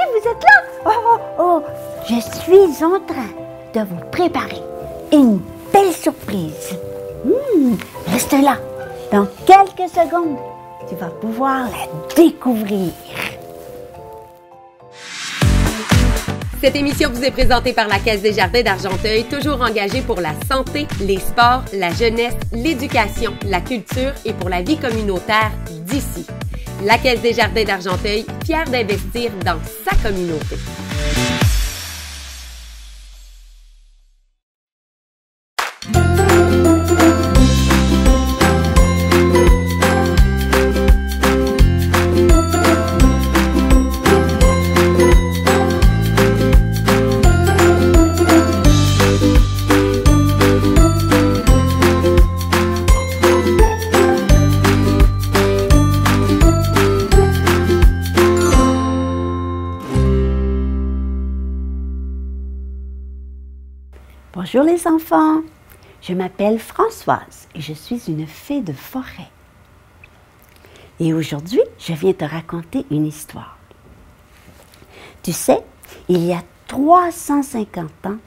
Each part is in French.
oui, vous êtes là? Oh, je suis en train de vous préparer une belle surprise. Reste là. Dans quelques secondes, tu vas pouvoir la découvrir. Cette émission vous est présentée par la Caisse des Jardins d'Argenteuil, toujours engagée pour la santé, les sports, la jeunesse, l'éducation, la culture et pour la vie communautaire d'ici. La Caisse des Jardins d'Argenteuil, fière d'investir dans sa communauté. Bonjour les enfants, je m'appelle Françoise et je suis une fée de forêt. Et aujourd'hui, je viens te raconter une histoire. Tu sais, il y a 350 ans,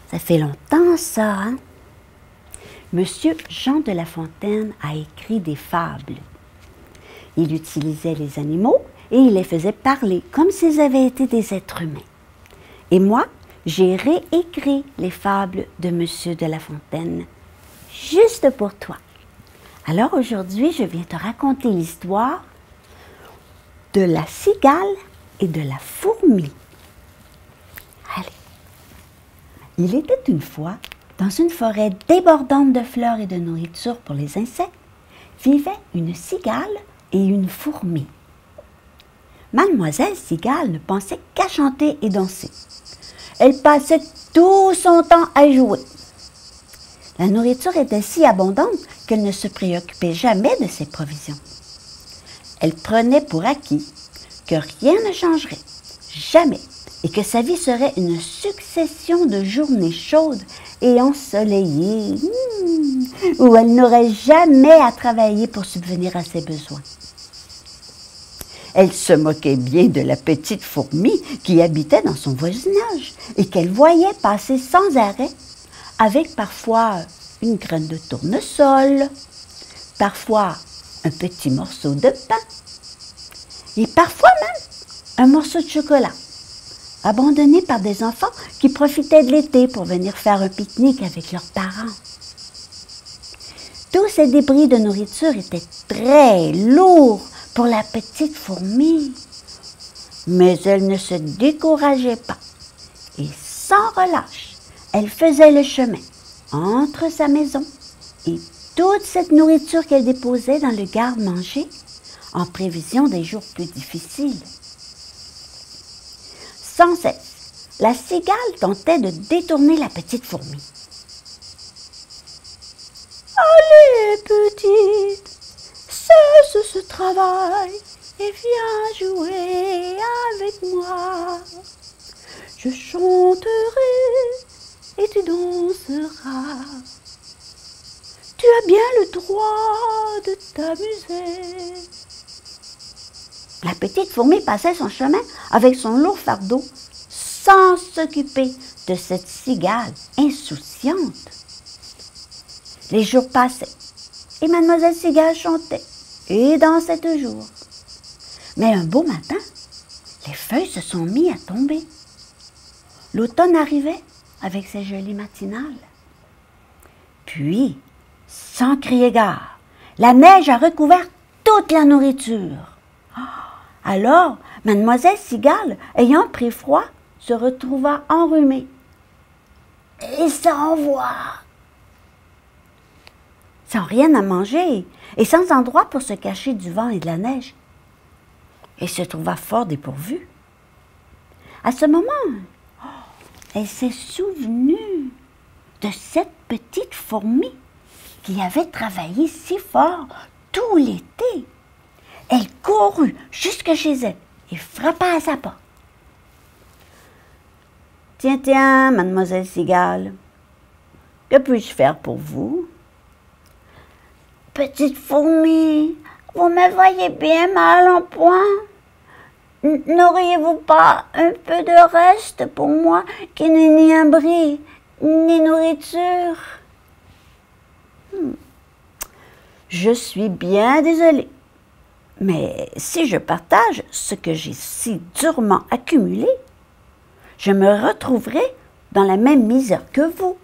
ça fait longtemps ça, hein? Monsieur Jean de La Fontaine a écrit des fables. Il utilisait les animaux et il les faisait parler comme s'ils avaient été des êtres humains. Et moi, j'ai réécrit les fables de Monsieur de La Fontaine, juste pour toi. Alors aujourd'hui, je viens te raconter l'histoire de la cigale et de la fourmi. Allez. Il était une fois, dans une forêt débordante de fleurs et de nourriture pour les insectes, vivaient une cigale et une fourmi. Mademoiselle Cigale ne pensait qu'à chanter et danser. Elle passait tout son temps à jouer. La nourriture était si abondante qu'elle ne se préoccupait jamais de ses provisions. Elle prenait pour acquis que rien ne changerait, jamais, et que sa vie serait une succession de journées chaudes et ensoleillées, où elle n'aurait jamais à travailler pour subvenir à ses besoins. Elle se moquait bien de la petite fourmi qui habitait dans son voisinage et qu'elle voyait passer sans arrêt avec parfois une graine de tournesol, parfois un petit morceau de pain et parfois même un morceau de chocolat, abandonné par des enfants qui profitaient de l'été pour venir faire un pique-nique avec leurs parents. Tous ces débris de nourriture étaient très lourds pour la petite fourmi. Mais elle ne se décourageait pas. Et sans relâche, elle faisait le chemin entre sa maison et toute cette nourriture qu'elle déposait dans le garde-manger en prévision des jours plus difficiles. Sans cesse, la cigale tentait de détourner la petite fourmi. « Allez, petite, cesse ce travail et viens jouer avec moi. Je chanterai et tu danseras. Tu as bien le droit de t'amuser. » La petite fourmi passait son chemin avec son lourd fardeau sans s'occuper de cette cigale insouciante. Les jours passaient et Mademoiselle Cigale chantait et dansait toujours. Mais un beau matin, les feuilles se sont mises à tomber. L'automne arrivait avec ses jolies matinales. Puis, sans crier gare, la neige a recouvert toute la nourriture. Alors, Mademoiselle Cigale, ayant pris froid, se retrouva enrhumée et sans voix, sans rien à manger et sans endroit pour se cacher du vent et de la neige. Elle se trouva fort dépourvue. À ce moment, elle s'est souvenue de cette petite fourmi qui avait travaillé si fort tout l'été. Elle courut jusque chez elle et frappa à sa porte. « Tiens, tiens, Mademoiselle Cigale, que puis-je faire pour vous? » « Petite fourmi, vous me voyez bien mal en point. N'auriez-vous pas un peu de reste pour moi qui n'ai ni abri, ni nourriture? Je suis bien désolée, mais si je partage ce que j'ai si durement accumulé, je me retrouverai dans la même misère que vous.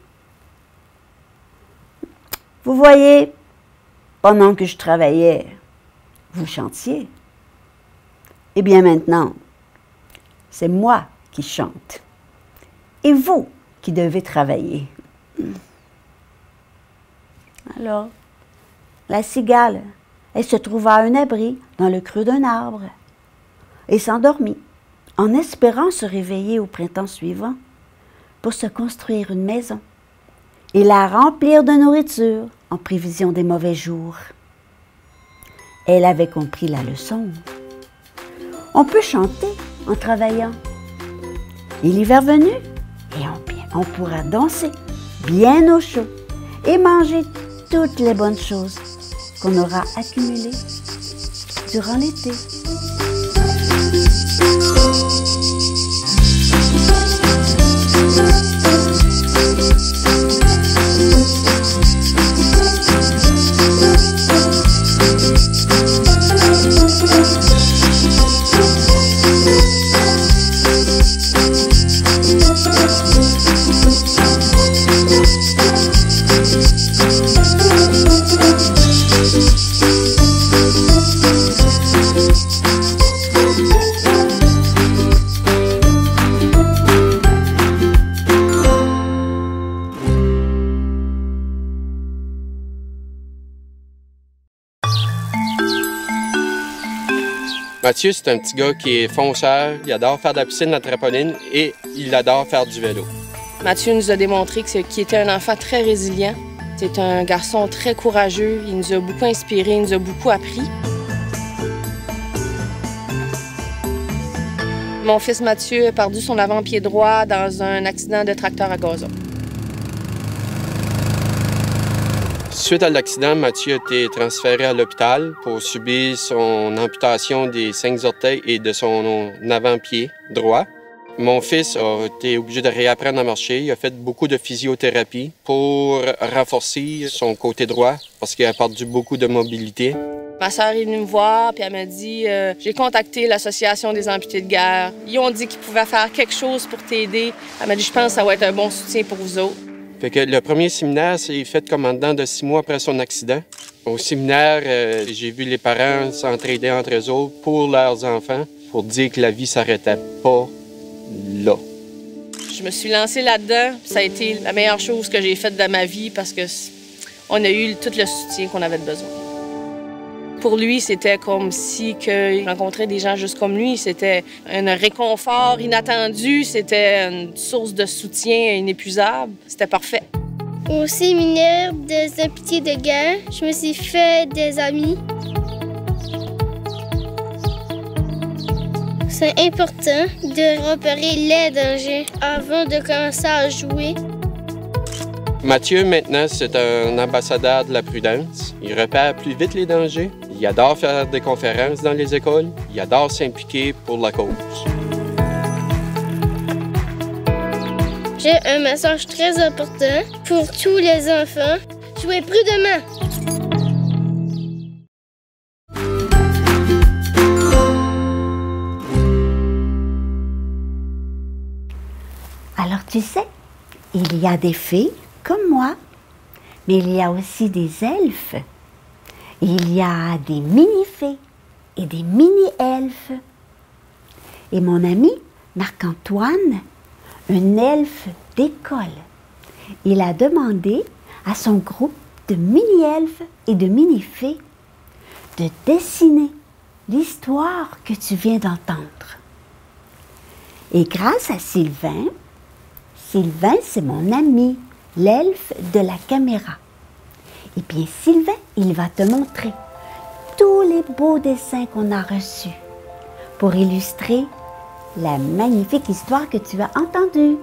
Vous voyez, pendant que je travaillais, vous chantiez. Eh bien maintenant, c'est moi qui chante et vous qui devez travailler. Alors, la cigale, elle se trouva à un abri dans le creux d'un arbre et s'endormit en espérant se réveiller au printemps suivant pour se construire une maison et la remplir de nourriture en prévision des mauvais jours. Elle avait compris la leçon. On peut chanter en travaillant. Et l'hiver venu, on pourra danser bien au chaud et manger toutes les bonnes choses qu'on aura accumulées durant l'été. Mathieu, c'est un petit gars qui est fonceur, il adore faire de la piscine, de la trampoline et il adore faire du vélo. Mathieu nous a démontré qu'il était un enfant très résilient. C'est un garçon très courageux, il nous a beaucoup inspirés, il nous a beaucoup appris. Mon fils Mathieu a perdu son avant-pied droit dans un accident de tracteur à gazon. Suite à l'accident, Mathieu a été transféré à l'hôpital pour subir son amputation des 5 orteils et de son avant-pied droit. Mon fils a été obligé de réapprendre à marcher. Il a fait beaucoup de physiothérapie pour renforcer son côté droit parce qu'il a perdu beaucoup de mobilité. Ma sœur est venue me voir puis elle m'a dit j'ai contacté l'Association des amputés de guerre. Ils ont dit qu'ils pouvaient faire quelque chose pour t'aider. Elle m'a dit je pense que ça va être un bon soutien pour vous autres. Fait que le premier séminaire s'est fait comme en dedans de 6 mois après son accident. Au séminaire, j'ai vu les parents s'entraider entre eux autres pour leurs enfants pour dire que la vie s'arrêtait pas là. Je me suis lancée là-dedans. Ça a été la meilleure chose que j'ai faite de ma vie parce que on a eu tout le soutien qu'on avait besoin. Pour lui, c'était comme si il rencontrait des gens juste comme lui. C'était un réconfort inattendu. C'était une source de soutien inépuisable. C'était parfait. Au séminaire des amputés de guerre, je me suis fait des amis. C'est important de repérer les dangers avant de commencer à jouer. Mathieu, maintenant, c'est un ambassadeur de la prudence. Il repère plus vite les dangers. Il adore faire des conférences dans les écoles. Il adore s'impliquer pour la cause. J'ai un message très important pour tous les enfants. Jouez prudemment. Alors tu sais, il y a des fées comme moi, mais il y a aussi des elfes. Il y a des mini-fées et des mini-elfes. Et mon ami Marc-Antoine, un elfe d'école, il a demandé à son groupe de mini-elfes et de mini-fées de dessiner l'histoire que tu viens d'entendre. Et grâce à Sylvain, c'est mon ami, l'elfe de la caméra. Et bien, Sylvain, il va te montrer tous les beaux dessins qu'on a reçus pour illustrer la magnifique histoire que tu as entendue.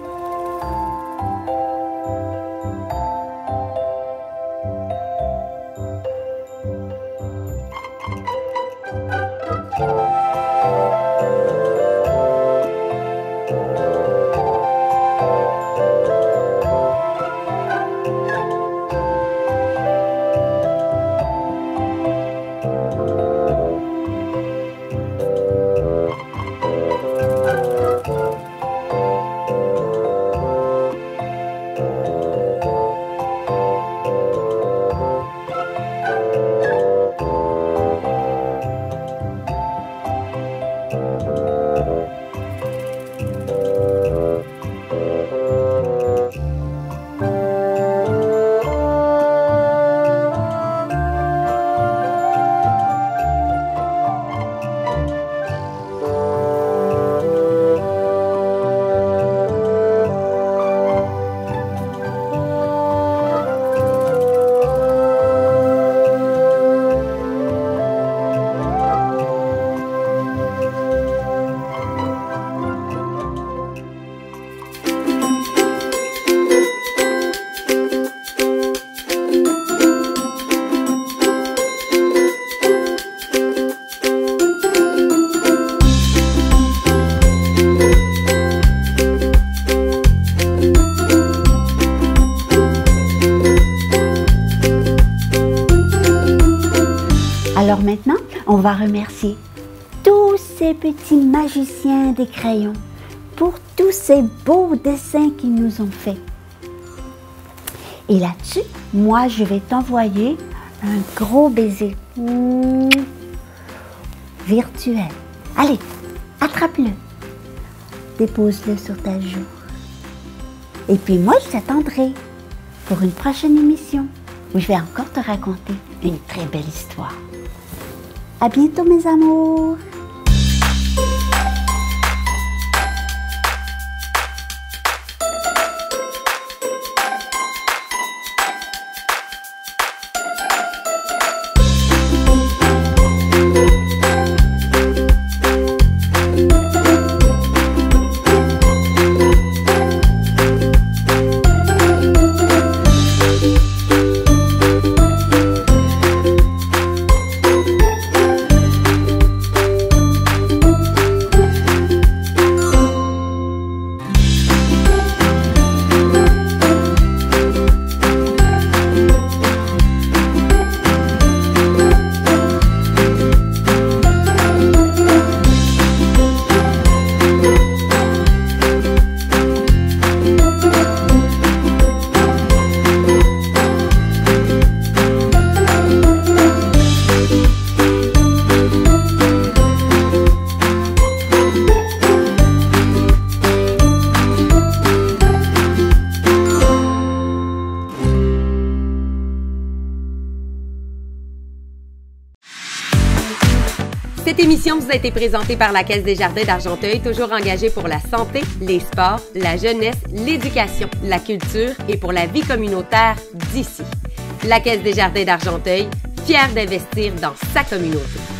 Alors maintenant, on va remercier tous ces petits magiciens des crayons pour tous ces beaux dessins qu'ils nous ont faits. Et là-dessus, moi, je vais t'envoyer un gros baiser virtuel. Allez, attrape-le. Dépose-le sur ta joue. Et puis moi, je t'attendrai pour une prochaine émission où je vais encore te raconter une très belle histoire. À bientôt, mes amours! Cette émission vous a été présentée par la Caisse des Jardins d'Argenteuil, toujours engagée pour la santé, les sports, la jeunesse, l'éducation, la culture et pour la vie communautaire d'ici. La Caisse des Jardins d'Argenteuil, fière d'investir dans sa communauté.